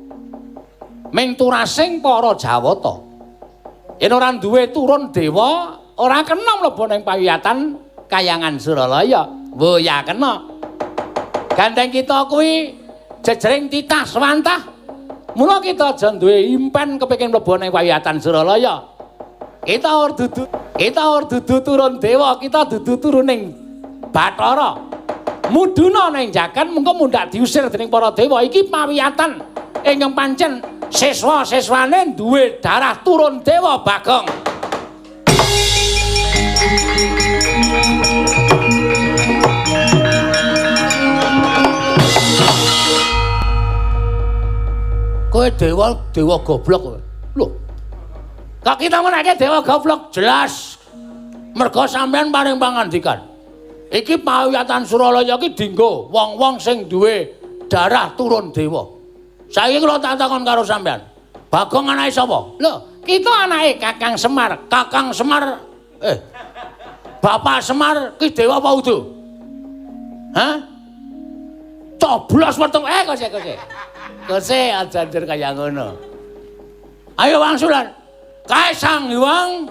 Ming turasing para Jawata. Yen ora duwe turun dewa, ora kena mlebu ning pawiyatan Kayangan Suralaya. Wo ya kena. Gandeng kita kuwi jejering titah swantah. Mula kita aja duwe impen kepengin mlebu ning pawiyatan Suralaya. Kita ora dudu turun dewa, kita dudu turuning Bathara. Muduna ning jagat mengko mundhak diusir dening para dewa. Iki pawiyatan ingkang pancen siswa-siswane duwe darah turun dewa, Bagong. Kowe dewa goblok kowe. Lho, Kok kita menake dewa goblok jelas. Mergo sampean paring pangandikan. Iki pawiyatan Suralaya iki dienggo wong-wong sing duwe darah turun dewa. Saiki kula tak takon karo sampean. Bagong anake sapa? Lho, kita anake Kakang Semar. Kakang Semar. Bapak Semar ki dewa apa udu? Hah? Coblos weteng kose. Kose aja ndir kaya ngono. Ayo wangsulan. Kae Sang Hyang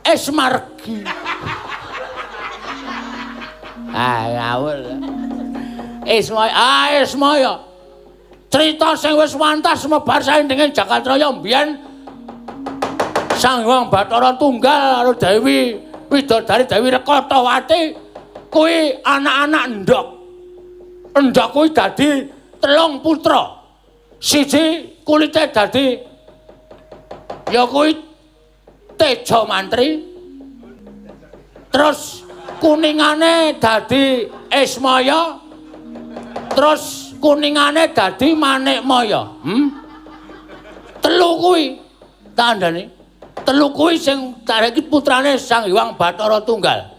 Esmargi. Ngawur. Ismaya. Cerita sing wis wantas mebar saindenging Jagatraya mbiyen Sang Hyang Bathara Tunggal karo Dewi Widodari Dewi Rekatawati kuwi anak-anak endhog. Endhog kuwi dadi 3 putra. Siji kulite dadi ya kuwi Teja Mantri. Terus kuningane dadi Ismaya. Terus kuningane dadi Manikmaya. Telu kuwi tandane. Telu kuwi sing iki putrane Sang Hyang Bathara Tunggal.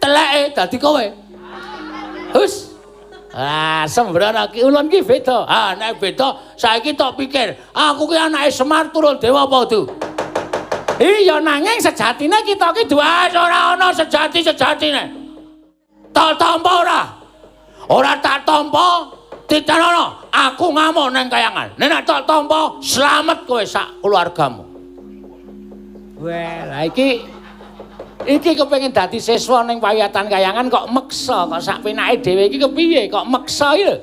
Teleke dadi kowe. Hus. Sembrono ki ulun ki beda. Nek beda saiki tok pikir, aku ki anake Semar turun dewa apa tuh? Iya nanging sejatine kita ki Dua ora ana sejati-sejatine. Tak tampa ora? Ora tak tampa, ditanono. Aku ngamuk nang kayangan. Nek tak tampa, slamet kowe sak keluargamu. Wah, lah iki kepengin dadi siswa ning pawiyatan kayangan kok meksa, kok sak penake dhewe iki kepiye kok meksa iki lho.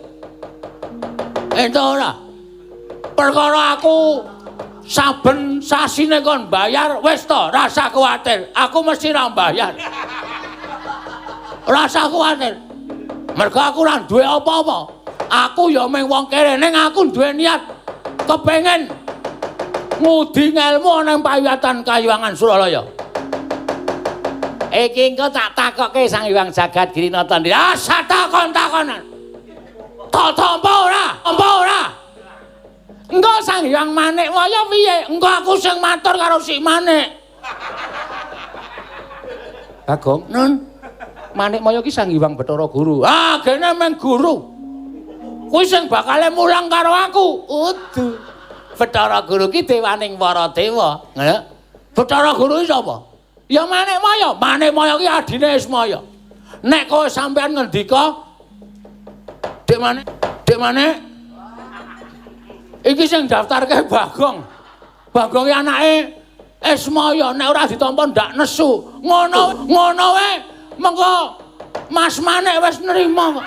Ento ora. Perkara aku saben sasine kon bayar wis to, rasa kuwatir. Aku mesti ra bayar. Rasa kuwatir. Mergo aku ora duwe apa-apa. Aku ya mung wong kere ning aku duwe niat kepengin ngudi ngelmu nang pawiyatan Kayuwangan Suralaya. Iki engko tak takokke Sang Hyang Jagat Girinata Ndri. Satakon-takonan. Tak tampa ora? Tampa ora? Engko Sang Hyang Manikmaya piye? Engko aku sing matur karo si Manik. Bagong, Nun, Manikmaya ki Sang Hyang Bathara Guru. gene meng guru. Kuwi sing bakale mulang karo aku. Udu. Bathara Guru ki dewaning para dewa. Nggih. Bathara Guru iki sapa? Ya Manikmaya. Manikmaya ki adine Ismaya. Nek kowe sampean ngendika Dek Manik. Iki sing daftarke Bagong. Bagong ki anake Ismaya, nek ora ditampa ndak nesu. Ngono wae. Mengko Mas Manik wis nerima kok.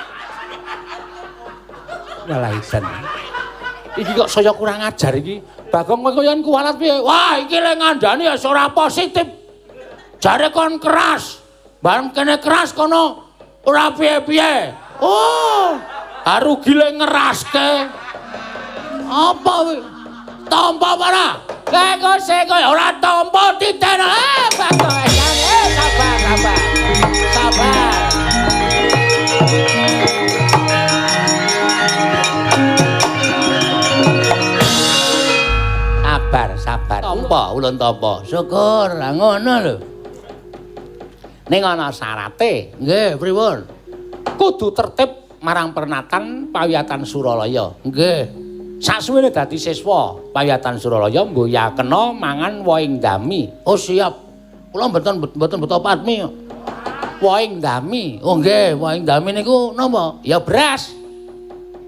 Yalah isan. Iki kok saya kurang ajar iki. Bagong kowe koyo kuwalat piye? Wah, iki le ngandani ya ora positif. Jare kon keras. Bareng kene keras kono ora piye-piye. Oh, arugi le ngeraske. Apa kuwi? Tampa ora? Kok kowe Ora tampa titeno. Bagong sabar. Sabar. Sabar. Tampa, ulun tampa. Syukur, lah ngono lho. Ning ana syarate. Nggih, pripun? Kudu tertib marang pernatan pawiyatan Suralaya. Nggih. Sasuwene dadi siswa pawiyatan Suralaya mbuh ya kena mangan woing dami. Oh, siap. Kula mboten beto padmi kok. Woing dami. Oh, nggih, woing dami niku napa? Ya beras.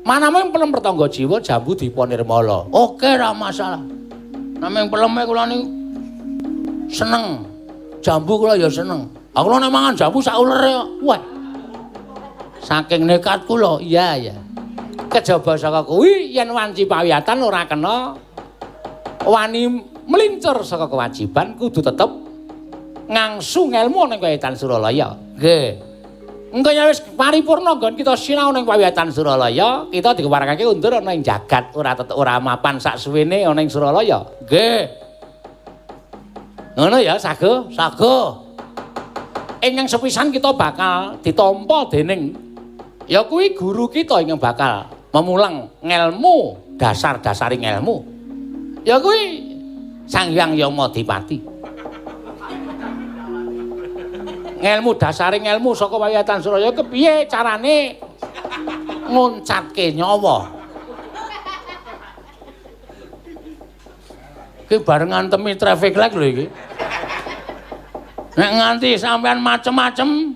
Manamung pelem pertangga jiwa jambu dipunirmala. Oke, ra masalah. Namung peleme kula niku seneng. Jambu kula ya seneng. Aku nek mangan jambu sak ulere kok. Wah. Saking nekat kula, iya. Kejaba saka kuwi yen wanci pawiyatan ora kena wani melincur saka kewajiban kudu tetep ngangsu ngelmu ning pawiyatan Suralaya. Nggih. Engko ya wis paripurna nggon kita sinau ning pawiyatan Suralaya, kita dikeparekake undur ana ing jagat, ora mapan sak suwene ana ing Suralaya. Nggih. Ngono ya, sago. Ing sepisan kita bakal ditampa dening ya kuwi guru kita ingkang bakal memulang ngelmu, dasar-dasaring ilmu. Ya kuwi Sang Hyang Yamadipati. Ngelmu dasaring ngelmu saka Pawiyatan Suraya kepiye carane nguncatke nyawa? Ki barengan temi traffic light lho iki. Nek nganti sampean macem-macem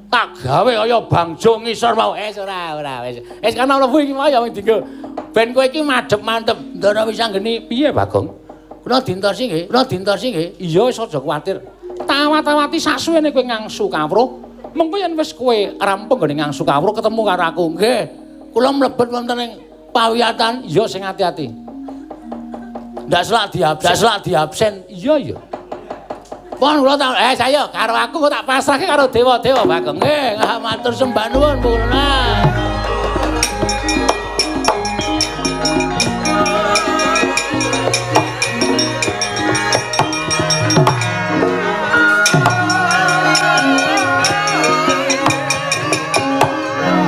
tak gawe kaya bangjo ngisor mau. Ora wis. Wis kana mlebu iki mau ya dinggo. Ben kowe iki madhep mantep. Ndara wis anggeni piye, Bagong? Kula dintosi nggih. Kula dintosi nggih. Iya wis aja kuwatir. Tawat-tawati sasuwene kowe ngangsu kawruh. Mengko yen wis kowe rampung gone ngangsu kawruh ketemu karo aku. Nggih. Kula mlebet wonten ing pawiyatan. Iya sing ati-ati. Ndak selak diabsen. Iya. Pun kula tak saya karo aku kok tak pasrahke karo dewa-dewa Bagong. Nggih, matur sembah nuwun kula.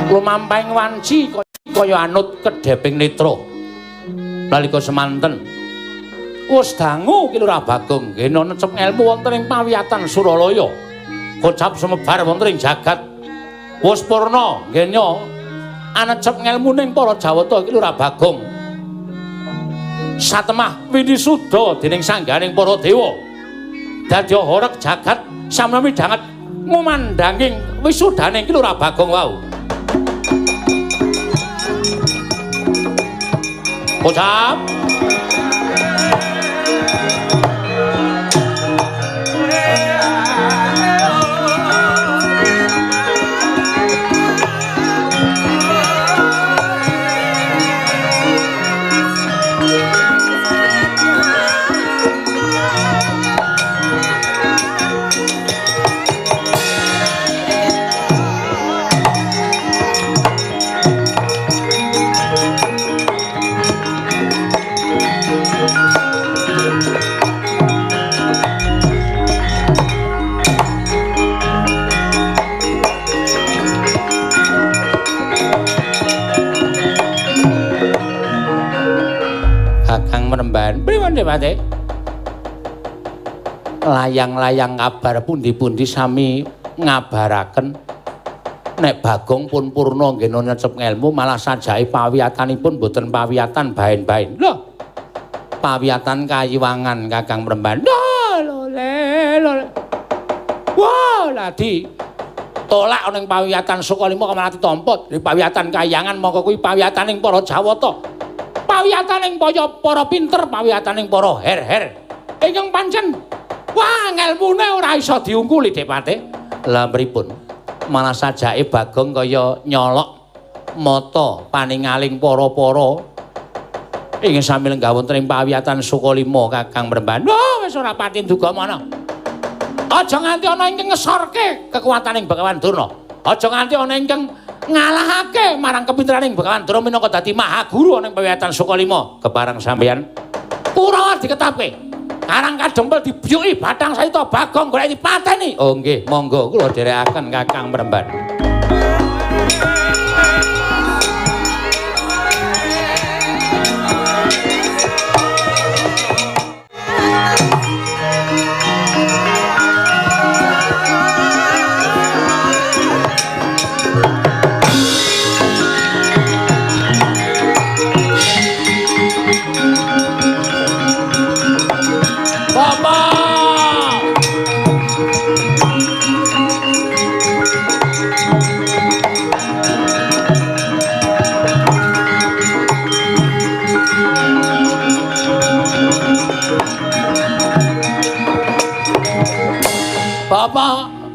Lumampahing wanci kaya anut kedheping netra. Nalika semanten wis dangu ki Lurah Bagong ngena necep ngelmu wonten ing Pawiyatan Suralaya. Kocap sumebar wonten ing jagat. Wis purna ngena anecep ngelmuning para Jawata ki Lurah Bagong. Satemah winisuda dening sangganing para dewa. Dadi horeg jagat sami midhanget ngumandhanging wisudaning ki Lurah Bagong wau. Kocap pripun Dewate? Layang-layang kabar pundi-pundi sami ngabaraken nek Bagong pun purna nggena nyecep ngelmu malah sajake pawiyatanipun boten pawiyatan bahen-bahen. Lho. Pawiyatan Kayiwangan Kakang Mremban. Lho. Wah, ladi tolak ning pawiyatan Sukalima kok malah ditampa. Di pawiyatan Kayangan mongko kuwi pawiyataning para Jawata. Pawiyataning para pinter, pawiyataning para her-her. Ingkang pancen wah ngelmune ora iso diungkuli Depate. Lah pripun? Malah sajake Bagong kaya nyolok mata paningaling para-para ingin sami lenggah wonten ing pawiyatan Sukalima Kakang Mremban. Wah wis ora pati nduga mana. Aja nganti ana ingkang ngesorke kekuwataning Bagawan Durna. Aja nganti ana ingkang ngalahake marang kepinteраning Bagawan Durna minangka dadi mahaguru ning pawiyatan Sukalima. Kepareng sampeyan Kurawa diketapke. Karang kadempel dibiyuki Bathang Sahita Bagong golek dipateni. Oh nggih, monggo kula dherekaken Kakang Mremban.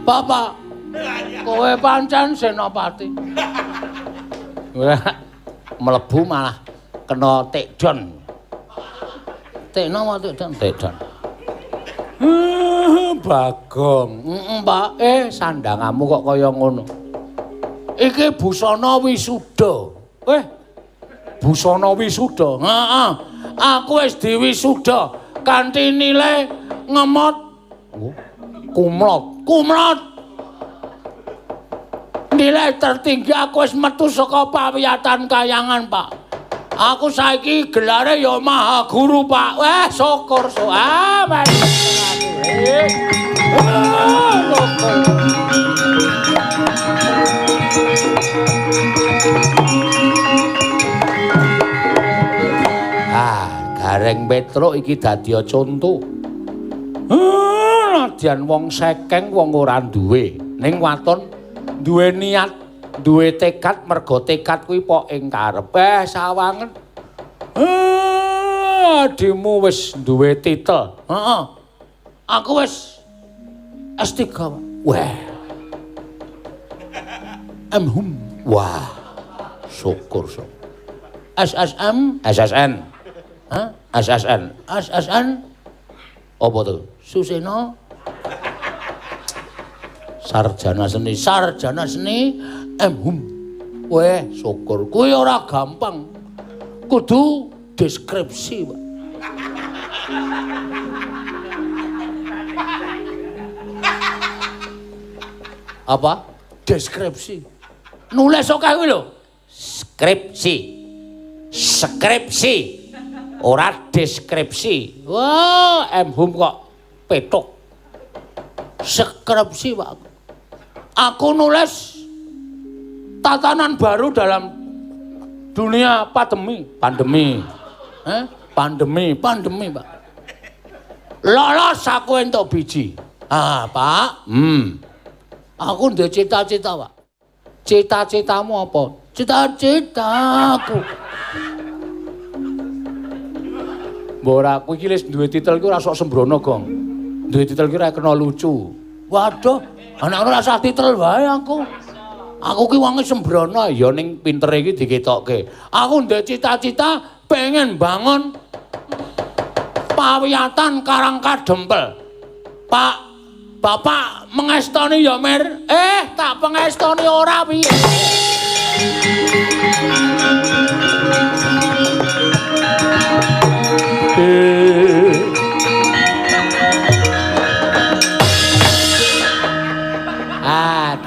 Bapak, kowe pancen senopati. Mlebu malah kena tekdon. Tekno apa tekdon? Tekdon. Bagong. Mbak, sandangamu kok kaya ngono. Iki busana wisuda. Busana wisuda. Heeh. Aku wis diwisuda kanthi nilai ngemot. Kumlot. Nilai tertinggi aku wis metu saka pawiyatan Kayangan, Pak. Aku saiki gelare ya Maha Guru, Pak. Syukur men. Gareng Petruk iki dadi conto. Nadyan wong sekeng wong ora duwe, ning waton duwe niat, duwe tekad, mergo tekad kuwi pok ing karep. Sawangen. Adimu wis duwe titel. Heeh. Aku wis S3. Wah. Wah. Syukur. SSN. Hah? SSN. Apa tuh? Suseno. Sarjana seni Weh, syukur. Kuwi ora gampang. Kudu deskripsi, Pak. Apa? Deskripsi. Nulis akeh kuwi lho. Skripsi. Ora deskripsi. Wah, kok petuk. Skripsi, Pak. Aku nulis tatanan baru dalam dunia pandemi, Pak. Lolos aku entuk biji. Pak. Aku ndek cita-cita, Pak. Cita-citamu apa? Cita-citaku. Mbora aku iki wis duwe titel iki ora sok sembrono, Gong. Duwe titel iki ora kena lucu. Waduh, anak ora usah titel wae aku. Aku ki wonge sembrono ya ning pintere iki diketokke. Aku ndek cita-cita pengen bangun pawiyatan Karangkadempel. Pak, Bapak mengestoni ya, Mir? Tak pengestoni ora piye.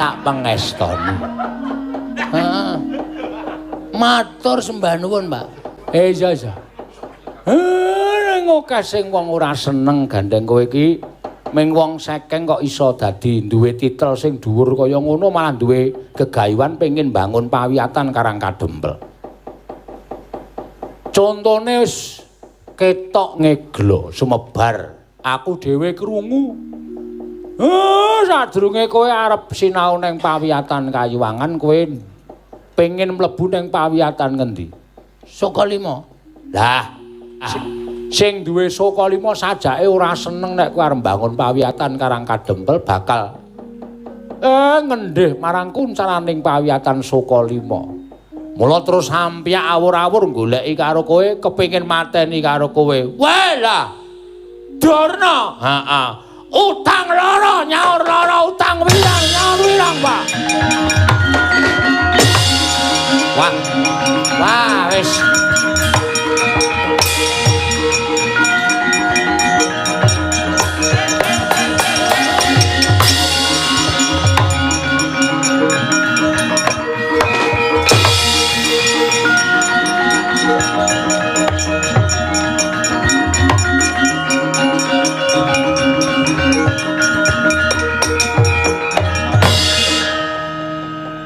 Tak pengestoni. Matur sembah nuwun, Pak. Iya. Nang akeh sing wong ora seneng gandeng kowe iki, ming wong sekeng kok iso dadi duwe titel sing dhuwur kaya ngono malah duwe gegayuhan pengin bangun pawiyatan Karangkadempel. Contone wis ketok ngeglo sumebar. Aku dhewe krungu. Sadurunge kowe arep sinau ning pawiyatan Kayuwangan, kowe pengin mlebu ning pawiyatan ngendi? Sokalima. Lah, sing duwe Sokalima sajake ora seneng nek kowe arep mbangun pawiyatan Karangkadempel bakal ngendih marang kuncaraning pawiyatan Sokalima. Mula terus sampyak awur-awur goleki karo kowe, kepengin mateni karo kowe. Weh lah. Durna. Utang loro, nyaur loro, utang wirang, nyaur wirang, Pak. Wah, wis.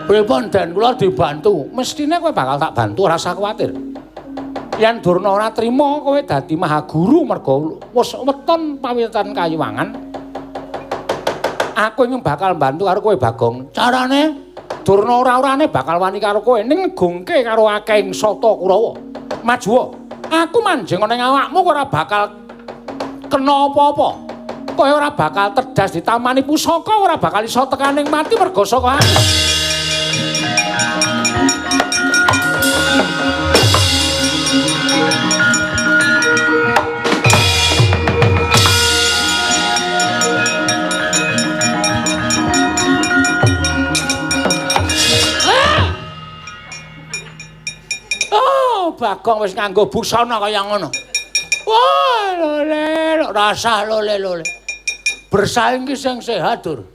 Pripun Den kula dibantu, mestine kowe bakal tak bantu, ora usah kuwatir. Yen Durna ora trima kowe dadi Maha Guru mergo wis weton pawiyatan Kayuwangan. Aku ingin bakal bantu karo kowe Bagong. Carane Durna ora-orane bakal wani karo kowe ning ngegungke karo akehing Sata Kurawa. Maju. Aku manjing ning awakmu ora bakal kena apa-apa. Kowe ora bakal terdas ditamani pusaka, ora bakal iso tekaning mati mergo saka aku. Bagong wis nganggo busana kaya ngono. Wah, lole, rasah lole. Bersaing ki sing sehat, Dur.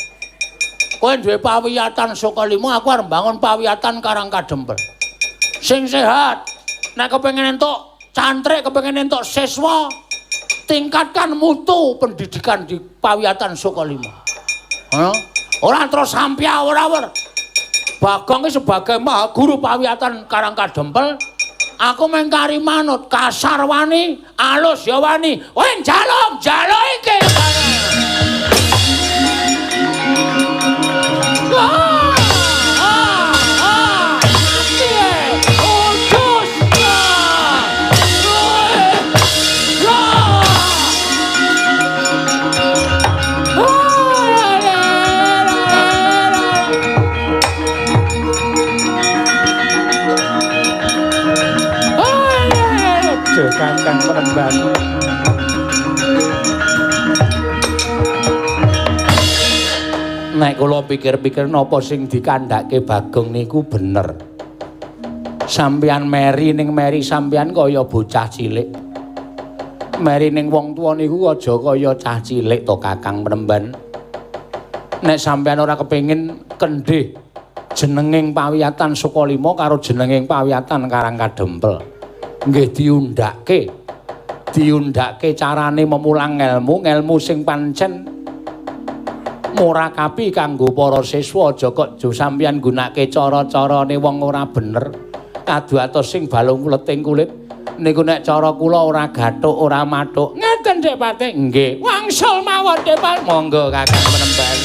Kowe duwe pawiyatan Sokalima, aku arep bangun pawiyatan Karangkadempel. Sing sehat, nek kepengin entuk cantrik, kepengin entuk siswa, tingkatkan mutu pendidikan di Pawiyatan Sukalima. Ora terus sampya ora-ora. Bagong iki sebagai maha guru Pawiyatan Karangkadempel, aku mengkari manut, kasar wani, alus ya wani. Weh jaluk iki. Kakang Penemban. Nek kula pikir-pikir napa sing dikandhake Bagong niku bener. Sampeyan meri ning meri sampeyan kaya bocah cilik. Meri ning wong tuwa niku aja kaya cah cilik to Kakang Penemban. Nek sampeyan ora kepengin kendhih jenenging Pawiyatan Sukalima karo jenenging Pawiyatan Karangkadempel. Nggih diundhake carane memulang ngelmu sing pancen murakabi kanggo para siswa aja kok sampeyan gunakake cara-carane wong ora bener kaduatos sing balung kuleting kulit niku nek cara kula ora gathuk ora mathuk ngeten Dik Patih nggih wangsul mawon Dik Patih monggo Kakang Penemban.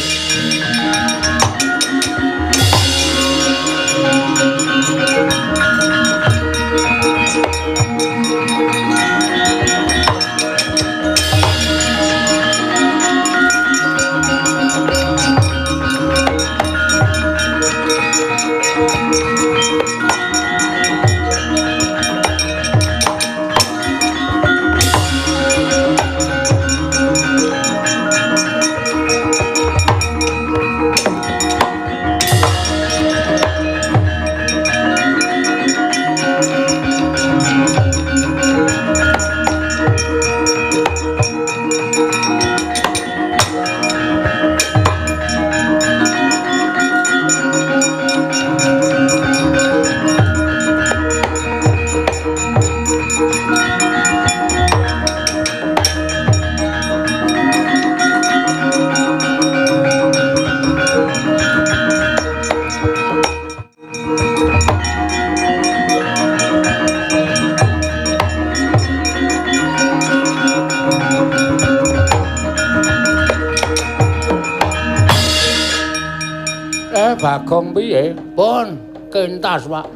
Bagong piye? Pun kentas, Pak.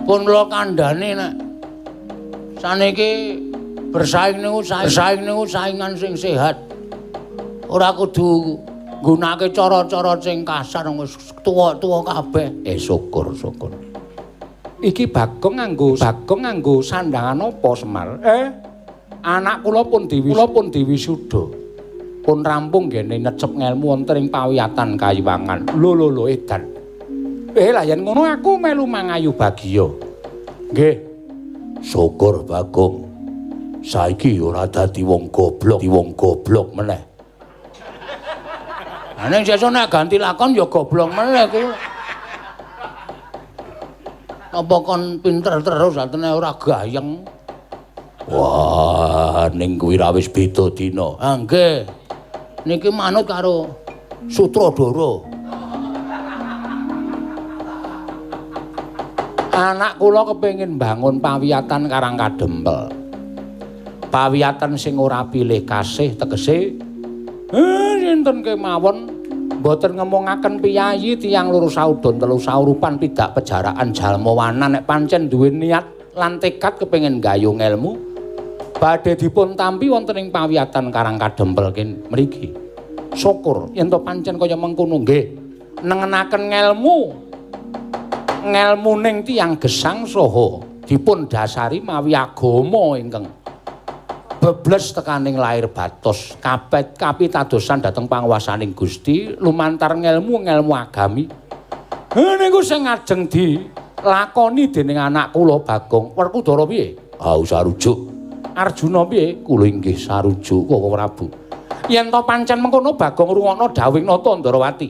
Pun kula kandhani nek saniki bersaing niku saingan sing sehat. Ora kudu nggunakake cara-cara sing kasar wis tuwa-tuwa kabeh. Syukur. Iki Bagong nganggo sandangan apa Semar? Anak kula pun diwisuda. Pun rampung gene nyecep ngelmu wonten ing Pawiyatan Kayiwangan. Lho edan. Lah yen ngono aku melu mangayu Bagya. Nggih. Syukur Bagong. Saiki ora dadi wong goblok meneh. Lah nek sesuk nek ganti lakon ya goblok meneh kuwi. Apa kon pinter terus atene ora gayeng. Wah, ning kuwi ra wis beda dina. Ah nggih. Niki manut karo Sutradara. Anak kula kepengin bangun Pawiyatan Karangkadempel. Pawiyatan sing ora pilih kasih tegese sinten kemawon mboten ngemungaken piyayi tiyang loro saudon telu saurupan pidak pejaraan jalma wana nek pancen duwe niat lan tekad kepengin gayung ilmu badhe dipun tampi wonten ing Pawiyatan Karangkadempel mriki. Syukur yen to pancen kaya mengkono nggih. Nengenaken ngelmuning tiyang gesang saha dipun dasari mawi agama ingkang bebles tekaning lair batos kapitadosan dhateng panguwasaning Gusti lumantar ngelmu agami. Niku sing ngajeng dilakoni dening anak kula Bagong. Werkudara piye? Sarujuk. Arjuna piye? Kula inggih sarujuk Koko Prabu. Yen to pancen mengkono Bagong rungokno dawuh Nata Ndarawati.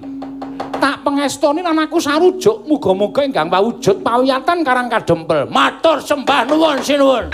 tak pengestoni lan aku sarujuk muga-muga ingkang pawujud pawiyatan karang kadempel. Matur sembah nuwun sinuwun.